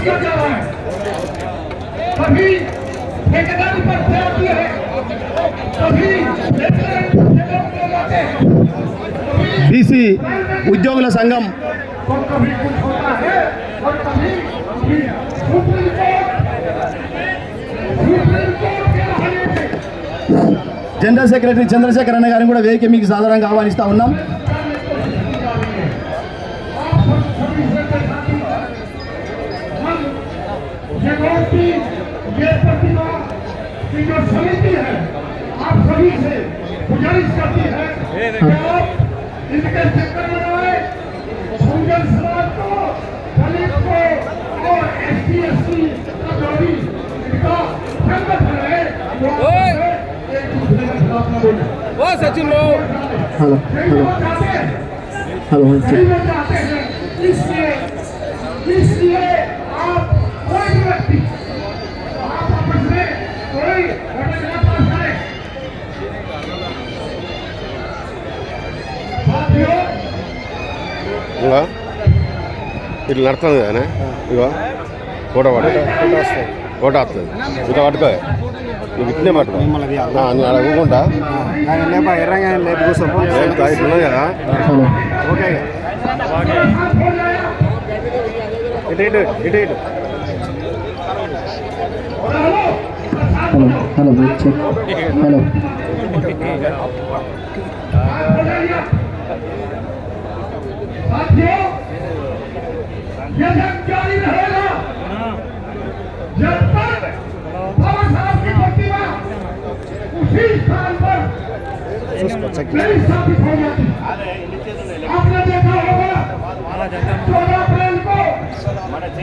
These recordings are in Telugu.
किया जा रहा है। कभी ठेकेदारी पर ध्यान है, कभी బీసీ ఉద్యోగుల సంఘం कभी कुछ होता है और कभी सुप्रीम జనరల్ సెక్రటరీ చంద్రశేఖర్ అన్న గారిని కూడా వేదిక మీకు సాధారణంగా ఆహ్వానిస్తూ ఉన్నాం. जो समिति है आप सभी से गुजारिश करती है कि आप इनके चक्कर में आए, बहुजन समाज को, दलित को और SC ST का जो भी इनका संगठन है वो एक दूसरे के खिलाफ न बोले। वो सचिन लो हेलो हेलो चाहते हैं इसलिए आप कोई भी व्यक्ति आप आपस में कोई ఇట్లా నడుతుంది కానీ ఇగో ఫోటో ఫోటో వస్తుంది ఇట్లా పట్టుకో నువ్వు ఇట్లే పట్టుకో నేను అడగకుండా ఇట్లున్నాయి కదా ఓకే ఇటు ఇటు ఇటు ఇటు हेलो हेलो साथियों ये जंग जारी रहेगा जब तक बाबा साहब की प्रतिमा उसी स्थान पर नहीं स्थापित हो जाती। आपने देखा होगा 14 अप्रैल को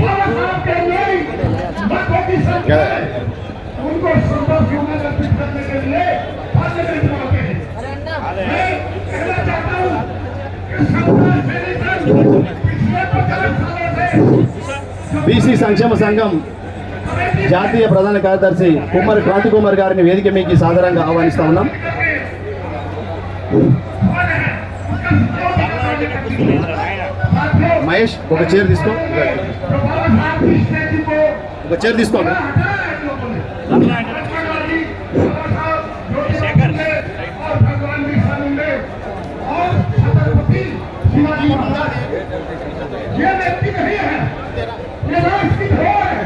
बाबा साहब के लिए लाखों की संख्या में उनको श्रद्धासुमन अर्पित करने के लिए आगे आते हैं। मैं कहना चाहता हूँ బీసీ సంక్షేమ సంఘం జాతీయ ప్రధాన కార్యదర్శి కుమార్ క్రాంతి కుమార్ గారిని వేదిక మీకు సాధారణంగా ఆహ్వానిస్తా ఉన్నాం. మహేష్ ఒక చైర్ తీసుకో, ఒక చైర్ తీసుకోండి. ये व्यक्ति नहीं है, ये राष्ट्र की धरोहर है।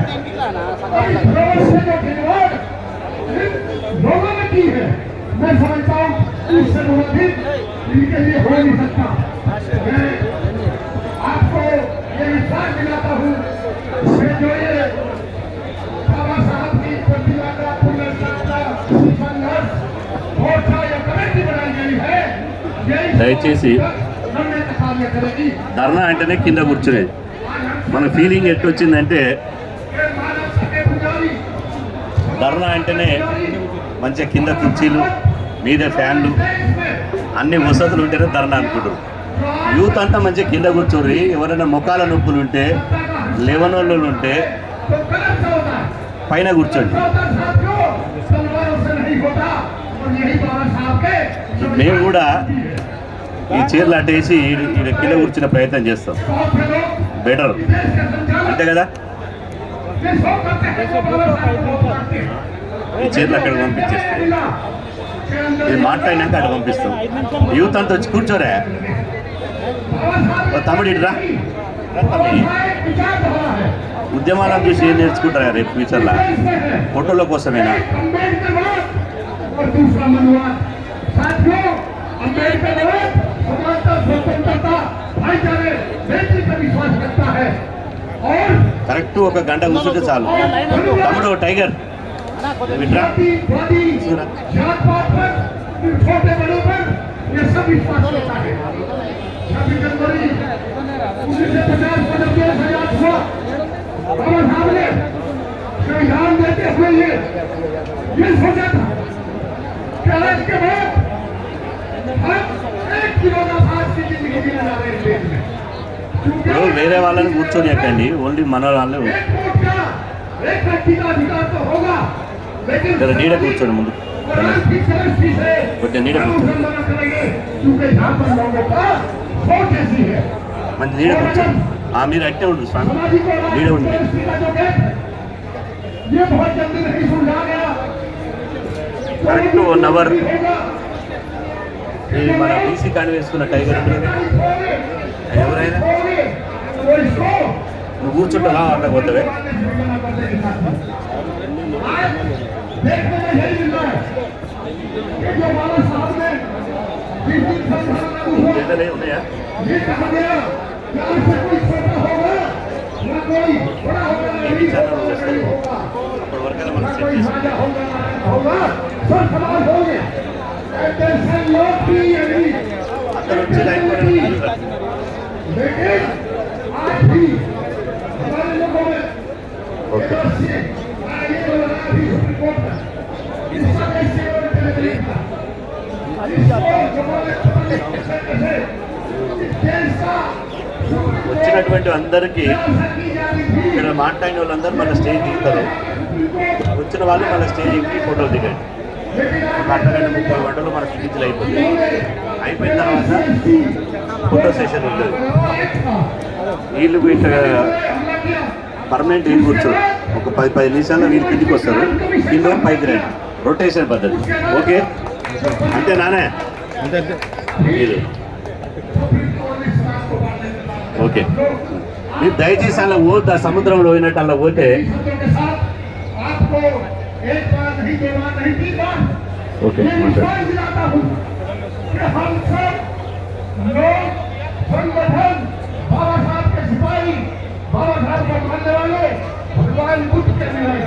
धरोहर से जो खिलवाड़ लोगों ने की है, मैं समझता हूँ इससे संबंधित इनके लिए हो नहीं सकता। मैं आपको ये विश्वास दिलाता हूँ कि जो ये बाबा साहब की प्रतिमा का संघर्ष मोर्चा या कमेटी बनाई गई है, దయచేసి ధర్నా అంటేనే కింద కూర్చునేది. మన ఫీలింగ్ ఎట్టొచ్చిందంటే ధర్నా అంటేనే మంచిగా కింద కుర్చీలు మీద ఫ్యాన్లు అన్ని వసతులు ఉంటేనే ధర్నా అనుకుంటారు. యూత్ అంతా మంచిగా కింద కూర్చోరు. ఎవరైనా ముఖాల నొప్పులు ఉంటే లేవనోళ్ళు ఉంటే పైన కూర్చోండి. మేము కూడా ఈ చీరలు అట్టేసి కింద కూర్చునే ప్రయత్నం చేస్తాం. బెటర్ అంతే కదా. ఈ చీరలు అక్కడికి పంపించేస్తాం. ఇది మాట్లాడినాక అక్కడ పంపిస్తాం. యూత్ అంతా వచ్చి కూర్చోరా. తమ్ముడు ఇటురా. ఉద్యమాలను చూసి ఏం నేర్చుకుంటారా రేపు ఫ్యూచర్లో? ఫోటోల కోసమేనా? కరెక్ట్ ఒక గంట కూర్చుంటే చాలు. తమ్ముడు టైగర్ విట్రా. వేరే వాళ్ళని కూర్చొని ఎక్కండి, ఓన్లీ మన వాళ్ళు నీడ కూర్చోండి. ముందు కొంచెం నీడ కూర్చోండి, మంచి నీడ కూర్చోండి. మీరు అట్టే ఉండు స్వామి, మీరే ఉండి. ये बहुत जल्दी नहीं सुलझा गया। కరెక్ట్ 1 అవర్ ఈ మన బీసీ కాని వేసుకున్న టైగర్ ఎవరైనా वो इसको నువ్వు కూర్చుంటా అట్లా పోతావే. देखने में यही मिल रहा है कि जो बाबा साहब ने जिस दिन संविधान लागू हुआ, ఏదైనా ఉన్నాయా? ये कहा गया कि आज से कोई छोटा होगा न कोई बड़ा होगा, नहीं होगा, అప్పటి వరకల్లా మనం సెట్ कोई చేసుకుంటాం. राजा होगा होगा, सब समाज होंगे। ऐसे संयोग भी यही, అక్కడ వచ్చి లైన్ కూడా लेकिन आज भी हमारे लोगों में ఓకే. ये तो लगा अभी सुप्रीम कोर्ट में इसका कैसे और टेलीविजन का వచ్చినటువంటి అందరికీ ఇక్కడ మాట్లాడిన వాళ్ళందరూ మన స్టేజ్ దిగుతారు. వచ్చిన వాళ్ళు మన స్టేజ్ ఎక్కి ఫోటోలు దిగండి. ఒక అర్ధగంట 30 గంటలు మన స్పీచ్లు అయిపోతుంది. అయిపోయిన తర్వాత ఫోటో సెషన్ ఉంటుంది. వీళ్ళు ఇట్లా పర్మనెంట్ వీళ్ళు కూర్చోరు. ఒక 10 నిమిషాల్లో వీళ్ళు కిందికి వస్తారు, కింద పైకి రండి. రొటేషన్ పద్ధతి. ఓకే అంతే నానే మీరు ఓకే. మీరు దయచేసి అలా పోతే సముద్రంలో పోయినట్టు అలా పోతే आपको एक बार नहीं, 2 बार नहीं, 3 बार ఓకే मैं विश्वास दिलाता हूँ कि हम सब लोग संगठन बाबा साहब के सिपाही, बाबा साहब को मानने वाले, भगवान बुद्ध कहने वाले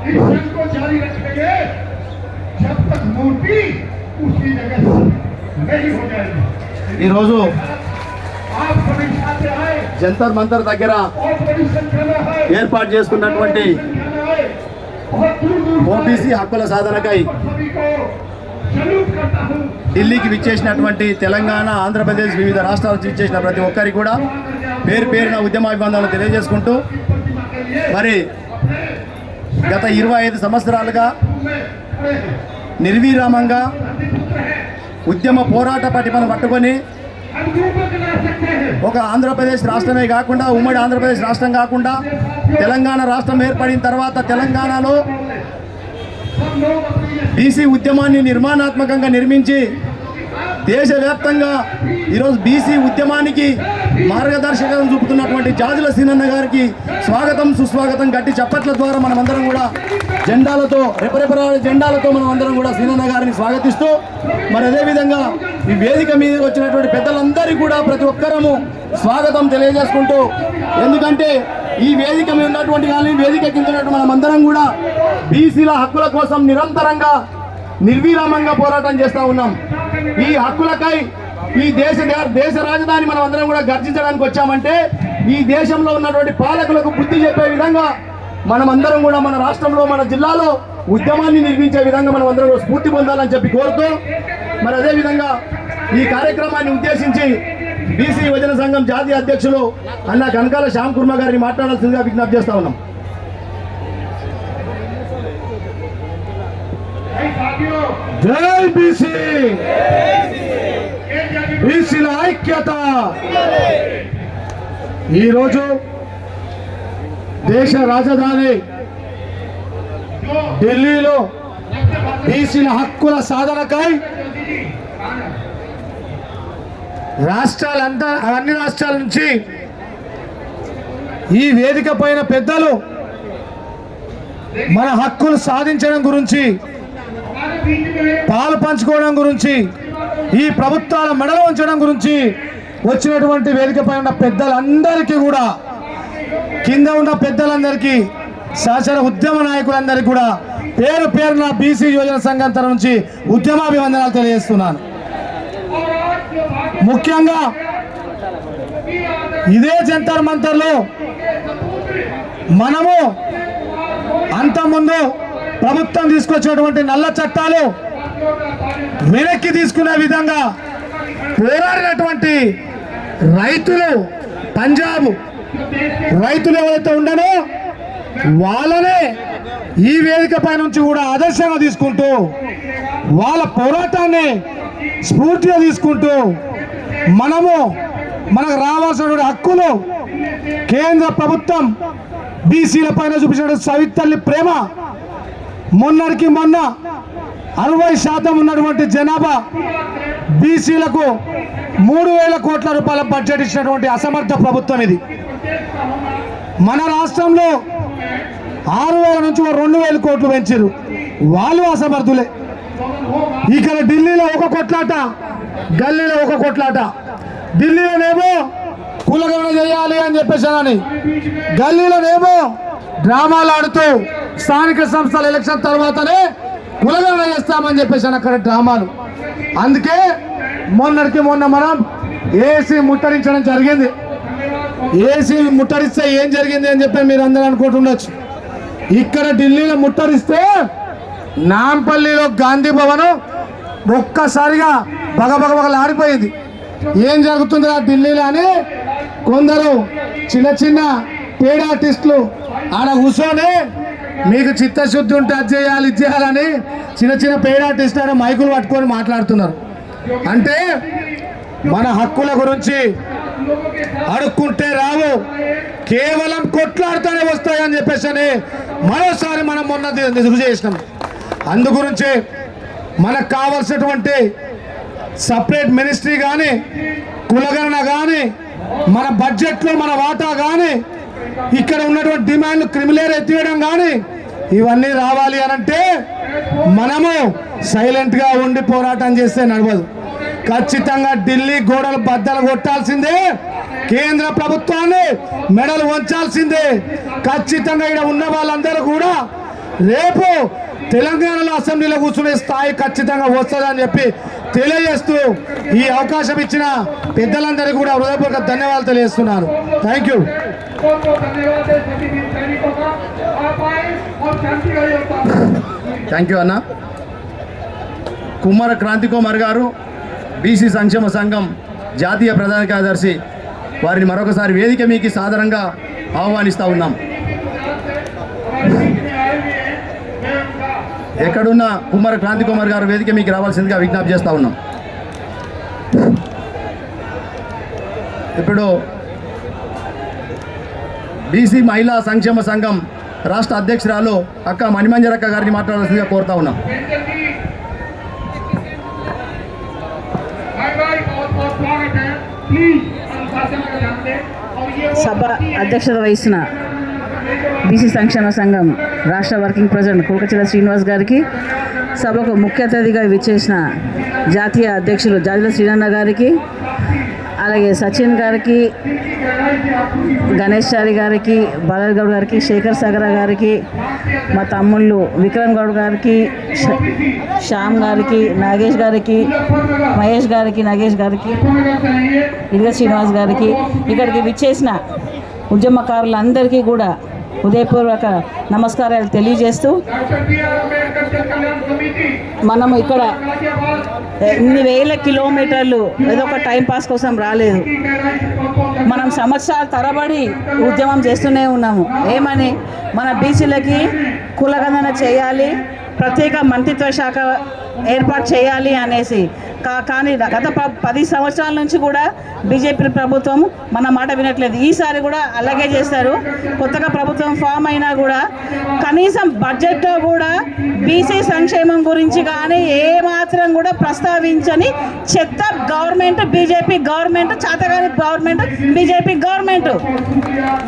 इस जंग को जारी रखेंगे जब तक मूर्ति उसी जगह नहीं हो जाएगी। ఈరోజు आप सभी साथ आए జంతర్ మంతర్ దగ్గర और बड़ी संख्या में आए, ఏర్పాటు చేసుకున్నటువంటి संख्या में आए, बहुत दूर दूर से ఓబీసీ హక్కుల సాధనకై आए। सभी को सैल्यूट करता हूँ। ఢిల్లీకి విచ్చేసినటువంటి తెలంగాణ, ఆంధ్రప్రదేశ్ వివిధ రాష్ట్రాల నుంచి విచ్చేసిన ప్రతి ఒక్కరికి కూడా పేరు పేరున ఉద్యమాభివందనలు తెలియజేసుకుంటూ, మరి గత 25 సంవత్సరాలుగా నిర్విరామంగా ఉద్యమ పోరాట పటిమను పట్టుకొని हम यूपी बना सकते हैं। ఒక ఆంధ్రప్రదేశ్ రాష్ట్రమే కాకుండా, ఉమ్మడి ఆంధ్రప్రదేశ్ రాష్ట్రం కాకుండా తెలంగాణ రాష్ట్రం ఏర్పడిన తర్వాత తెలంగాణలో सब लोग अपनी బీసీ ఉద్యమాన్ని నిర్మాణాత్మకంగా నిర్మించి దేశవ్యాప్తంగా ఈరోజు బీసీ ఉద్యమానికి మార్గదర్శకం చూపుతున్నటువంటి జాజుల సీనన్న గారికి స్వాగతం సుస్వాగతం గట్టి చప్పట్ల ద్వారా మనమందరం కూడా జెండాలతో, రెపరెపరాడే జెండాలతో మనం అందరం కూడా సీనన్న గారిని స్వాగతిస్తూ, మరి అదేవిధంగా ఈ వేదిక మీద వచ్చినటువంటి పెద్దలందరికీ కూడా ప్రతి ఒక్కరము స్వాగతం తెలియజేసుకుంటూ, ఎందుకంటే ఈ వేదిక మీద ఉన్నటువంటి కానీ వేదిక కింద ఉన్నటువంటి మనమందరం కూడా బీసీల హక్కుల కోసం నిరంతరంగా నిర్విరామంగా పోరాటం చేస్తూ ఉన్నాం. ఈ హక్కులకై ఈ దేశ రాజధాని మనం అందరం కూడా గర్జించడానికి వచ్చామంటే ఈ దేశంలో ఉన్నటువంటి పాలకులకు బుద్ధి చెప్పే విధంగా మనమందరం కూడా మన రాష్ట్రంలో, మన జిల్లాలో ఉద్యమాన్ని నిర్మించే విధంగా మనం అందరం కూడా స్ఫూర్తి పొందాలని చెప్పి కోరుతూ, మరి అదేవిధంగా ఈ కార్యక్రమాన్ని ఉద్దేశించి బీసీ యువజన సంఘం జాతీయ అధ్యక్షులు అన్న కనకాల శ్యామ్ కుర్మ గారిని మాట్లాడాల్సిందిగా విజ్ఞప్తి చేస్తా ఉన్నాం. साथियों, జై బీసీ, బీసీల ఐక్యత. ఈరోజు దేశ రాజధాని ఢిల్లీలో బీసీల హక్కుల సాధనకై అన్ని రాష్ట్రాల నుంచి ఈ వేదిక పైన పెద్దలు మన హక్కులు సాధించడం గురించి, పాలు పంచుకోవడం గురించి, ఈ ప్రభుత్వాల మెడలు ఉంచడం గురించి వచ్చినటువంటి వేదికపై ఉన్న పెద్దలందరికీ కూడా, కింద ఉన్న పెద్దలందరికీ, శాసన ఉద్యమ నాయకులందరికీ కూడా పేరు పేరున బీసీ యువజన సంఘం తరఫు నుంచి ఉద్యమాభివందనాలు తెలియజేస్తున్నాను. ముఖ్యంగా ఇదే జంతర్ మంతర్లో మనము అంతకుముందు ప్రభుత్వం తీసుకొచ్చినటువంటి నల్ల చట్టాలు వెనక్కి తీసుకునే విధంగా పోరాడినటువంటి రైతులు, పంజాబ్ రైతులు ఎవరైతే ఉండనో వాళ్ళనే ఈ వేదిక పై నుంచి కూడా ఆదర్శంగా తీసుకుంటూ, వాళ్ళ పోరాటాన్ని స్ఫూర్తిగా తీసుకుంటూ మనము మనకు రావాల్సినటువంటి హక్కులు కేంద్ర ప్రభుత్వం బీసీల పైన చూపించిన సవితల్లి ప్రేమ, మొన్నటికి మొన్న 60% ఉన్నటువంటి జనాభా బీసీలకు 3,000 కోట్ల రూపాయల బడ్జెట్ ఇచ్చినటువంటి అసమర్థ ప్రభుత్వం ఇది. మన రాష్ట్రంలో 6,000 నుంచి 2,000 కోట్లు పెంచారు, వాళ్ళు అసమర్థులే. ఇక్కడ ఢిల్లీలో ఒక కొట్లాట, గల్లీలో ఒక కొట్లాట. ఢిల్లీలోనేమో కులగణన చేయాలి అని చెప్పేసానని, గల్లీలోనేమో డ్రామాలు ఆడుతూ స్థానిక సంస్థల ఎలక్షన్ తర్వాతనే కులగణన చేస్తామని చెప్పేసాను అక్కడ డ్రామాలు. అందుకే మొన్నటికి మొన్న మనం ఏసీ ముట్టడించడం జరిగింది. ఏసీ ముట్టడిస్తే ఏం జరిగింది అని చెప్పి మీరు అందరూ అనుకుంటుండొచ్చు. ఇక్కడ ఢిల్లీలో ముట్టడిస్తే నాంపల్లిలో గాంధీ భవన్ ఒక్కసారిగా బగబగబగలాడిపోయింది. ఏం జరుగుతుంది ఆ ఢిల్లీలో అని కొందరు చిన్న చిన్న పేడ్ ఆర్టిస్టులు ఆడ కూర్చొని మీకు చిత్తశుద్ధి ఉంటే అది చేయాలి ఇది చేయాలని చిన్న చిన్న పేడ్ ఆర్టిస్టులు ఆడ మైకులు పట్టుకొని మాట్లాడుతున్నారు. అంటే మన హక్కుల గురించి అడుక్కుంటే రావు, కేవలం కొట్లాడుతూనే వస్తాయని చెప్పేసి మరోసారి మనం మొన్న రుజువు చేసినాం. అందుగురించే మనకు కావాల్సినటువంటి సపరేట్ మినిస్ట్రీ కానీ, కులగణన కానీ, మన బడ్జెట్లో మన వాటా కానీ, ఇక్కడ ఉన్నటువంటి డిమాండ్లు క్రిమిలేర్ ఎత్తివేయడం కానీ ఇవన్నీ రావాలి అనంటే మనము సైలెంట్గా ఉండి పోరాటం చేస్తే నడవదు. ఖచ్చితంగా ఢిల్లీ గోడలు బద్దలు కొట్టాల్సిందే, కేంద్ర ప్రభుత్వాన్ని మెడలు వంచాల్సిందే. ఖచ్చితంగా ఇక్కడ ఉన్న వాళ్ళందరూ కూడా రేపు తెలంగాణలో అసెంబ్లీలో కూర్చునే స్థాయి ఖచ్చితంగా వస్తుందని చెప్పి తెలియజేస్తూ ఈ అవకాశం ఇచ్చిన పెద్దలందరికీ కూడా హృదయపూర్వక ధన్యవాదాలు తెలియజేస్తున్నాను. Thank you. థ్యాంక్ యూ అన్న. కుమార క్రాంతి కుమార్ గారు, బీసీ సంక్షేమ సంఘం జాతీయ ప్రధాన కార్యదర్శి, వారిని మరొకసారి వేదిక మీకు సాదరంగా ఆహ్వానిస్తూ ఉన్నాం. ఎక్కడున్న కుమార క్రాంతి కుమార్ గారు వేదిక మీకు రావాల్సిందిగా విజ్ఞప్తి చేస్తూ ఉన్నాం. ఇప్పుడు బీసీ మహిళా సంక్షేమ సంఘం రాష్ట్ర అధ్యక్షురాలు అక్క మణిమంజరక్క గారిని మాట్లాడాల్సిందిగా కోరుతా ఉన్నాం. సభ అధ్యక్షత వహిస్తున్న బీసీ సంక్షేమ సంఘం రాష్ట్ర వర్కింగ్ ప్రెసిడెంట్ కులకచల శ్రీనివాస్ గారికి, సభకు ముఖ్య అతిథిగా విచ్చేసిన జాతీయ అధ్యక్షులు జాజుల శ్రీనన్న గారికి, అలాగే సచిన్ గారికి, గణేష్ చారి గారికి, బాలర్ గౌడ్ గారికి, శేఖర్ సాగర గారికి, మా తమ్ముళ్ళు విక్రమ్ గౌడ్ గారికి, శ్యామ్ గారికి, నాగేష్ గారికి, మహేష్ గారికి, నాగేష్ గారికి, ఇదిగా శ్రీనివాస్ గారికి, ఇక్కడికి విచ్చేసిన ఉద్యమకారులందరికీ కూడా హృదయపూర్వక నమస్కారాలు తెలియజేస్తూ, మనము ఇక్కడ ఇన్ని వేల కిలోమీటర్లు ఏదో ఒక టైంపాస్ కోసం రాలేదు. మనం సంవత్సరాల తరబడి ఉద్యమం చేస్తూనే ఉన్నాము. ఏమని? మన బీసీలకి కులగణన చేయాలి, ప్రత్యేక మంత్రిత్వ శాఖ ఏర్పాటు చేయాలి అనేసి. కానీ గత 10 సంవత్సరాల నుంచి కూడా బీజేపీ ప్రభుత్వం మన మాట వినట్లేదు. ఈసారి కూడా అలాగే చేస్తారు. కొత్తగా ప్రభుత్వం ఫామ్ అయినా కూడా కనీసం బడ్జెట్లో కూడా బీసీ సంక్షేమం గురించి కానీ ఏమాత్రం కూడా ప్రస్తావించని చెత్త గవర్నమెంట్ బీజేపీ గవర్నమెంట్, చాతగాని గవర్నమెంట్ బీజేపీ గవర్నమెంట్.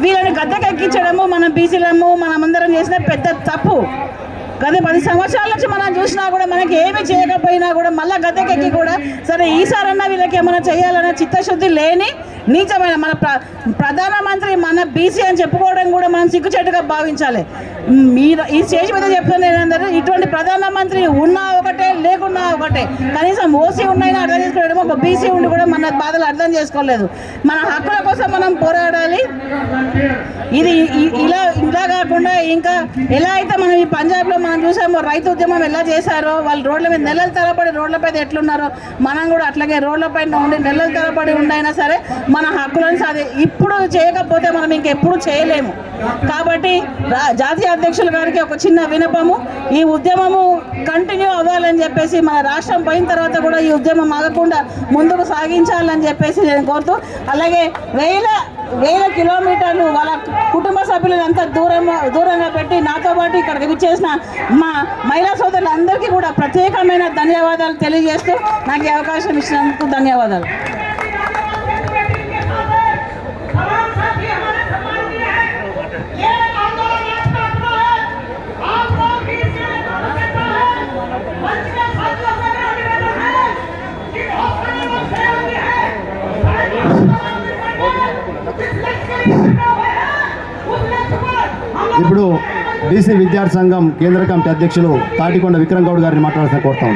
వీళ్ళని గద్దెకెక్కించడము మన బీసీలము మనమందరం చేసిన పెద్ద తప్పు. గత 10 సంవత్సరాల నుంచి మనం చూసినా కూడా మనకి ఏమి చేయకపోయినా కూడా మళ్ళీ గద్దెకెక్కి కూడా సరే ఈసారన్నా వీళ్ళకి ఏమైనా చేయాలన్న చిత్తశుద్ధి లేని నీచమైన మన ప్రధానమంత్రి మన బీసీ అని చెప్పుకోవడం కూడా మనం సిగ్గుచేటుగా భావించాలి. మీరు ఈ స్టేజ్ మీద చెప్తున్న ఏంటంటే ఇటువంటి ప్రధానమంత్రి ఉన్నా ఒకటే లేకున్నా ఒకటే. కనీసం ఓసీ ఉన్నాయినా అర్థం చేసుకోవడం, ఒక బీసీ ఉండి కూడా మన బాధలు అర్థం చేసుకోలేదు. మన హక్కుల కోసం మనం పోరాడాలి. ఇది ఇలా కాకుండా ఇంకా ఎలా అయితే మనం ఈ పంజాబ్లో మన మనం చూసాము రైతు ఉద్యమం ఎలా చేశారో, వాళ్ళు రోడ్ల మీద నెలల తరబడి రోడ్లపై ఎట్లున్నారో మనం కూడా అట్లాగే రోడ్లపైన ఉండి నెలల తరబడి ఉండైనా సరే మన హక్కులను ఇప్పుడు చేయకపోతే మనం ఇంకెప్పుడు చేయలేము. కాబట్టి జాతీయ అధ్యక్షుల గారికి ఒక చిన్న వినపము, ఈ ఉద్యమము కంటిన్యూ అవ్వాలని చెప్పేసి, మన రాష్ట్రం పోయిన తర్వాత కూడా ఈ ఉద్యమం ఆగకుండా ముందుకు సాగించాలని చెప్పేసి నేను కోరుతూ, అలాగే వేల కిలోమీటర్లు వాళ్ళ కుటుంబ సభ్యులను అంతా దూరంగా పెట్టి నాతో పాటు ఇక్కడికి విచ్చేసిన మా మహిళా సోదరులందరికీ కూడా ప్రత్యేకమైన ధన్యవాదాలు తెలియజేస్తూ నాకు ఈ అవకాశం ఇచ్చినందుకు ధన్యవాదాలు. ఇప్పుడు బీసీ విద్యార్థి సంఘం కేంద్ర కమిటీ అధ్యక్షులు తాటికొండ విక్రమ్ గౌడ్ గారిని మాట్లాడాల్సిన కోరుతాం.